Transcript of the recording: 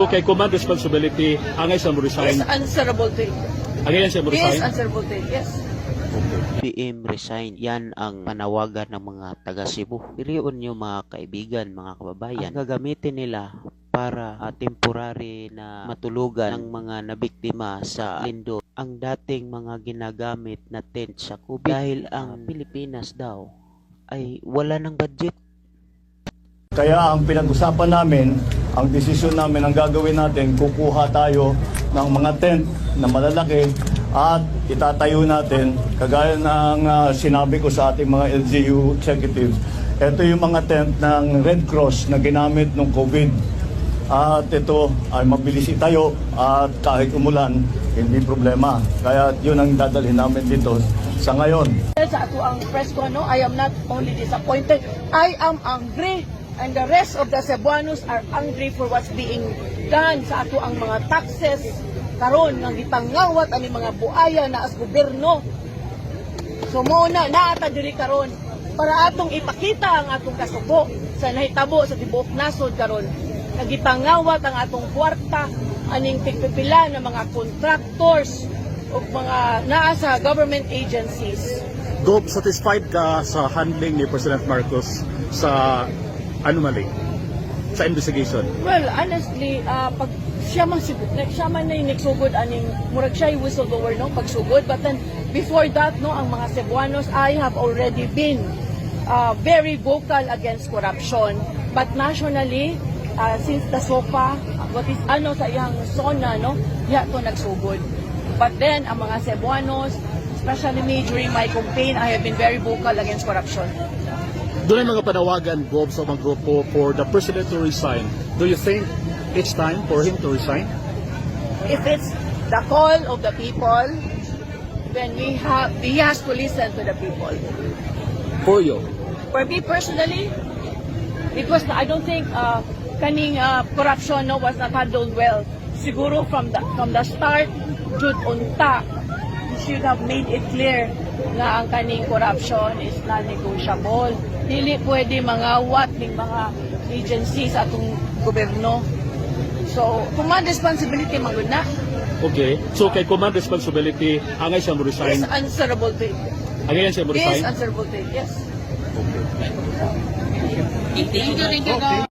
Okay, command responsibility, angay sa mo He resign. is answerable to it. Angay siya mo He is resign. answerable to it, yes. PM resign. Yan ang panawagan ng mga taga Cebu. Piliin nyo mga kaibigan, mga kababayan. Ang gagamitin nila para temporary na matulugan ng mga nabiktima sa Lindo ang dating mga ginagamit na tent sa Kubi dahil ang Pilipinas daw ay wala ng budget. Kaya ang pinag-usapan namin, ang desisyon namin, ang gagawin natin, kukuha tayo ng mga tent na malalaki at itatayo natin, kagaya ng sinabi ko sa ating mga LGU executives. Ito yung mga tent ng Red Cross na ginamit nung COVID. At ito ay mabilis itayo at kahit umulan, hindi problema. Kaya yun ang dadalhin namin dito sa ngayon. Sa ako ang press ko, no, I am not only disappointed, I am angry. And the rest of the Cebuanos are angry for what's being done sa ato ang mga taxes karon nga gipangawat ani mga buaya na as gobyerno. So mo na naata diri karon para atong ipakita ang atong kasubo sa nahitabo sa tibuok nasod karon. Nagipangawat ang atong kwarta aning tigpipila ng mga contractors o mga naa sa government agencies. Gob, satisfied ka sa handling ni President Marcos sa anomaly, sa investigation? Well, honestly, pag siya man na yung nagsugod aning murag siya yung whistleblower, no, pagsugod. But then before that, no, ang mga Cebuanos, I have already been very vocal against corruption. But nationally, since the SOPA, what is ano sa iyang SONA, no, diha to nagsugod. But then ang mga Cebuanos, especially me during my campaign, I have been very vocal against corruption. Doon ay mga panawagan, Gob, sa mga grupo for the President to resign. Do you think it's time for him to resign? If it's the call of the people, then he has to listen to the people. For you? For me personally, because I don't think kaning corruption, no, was not handled well. Siguro from the start, jud unta, he should have made it clear na ang kaning corruption is non-negotiable. Dili pwede mangawat ng mga agencies atong gobyerno. So, command responsibility magud na. Okay. So kay command responsibility, angay siya mo He resign. is answerable to it. Angay siya mo He is resign. answerable to it, yes. Okay.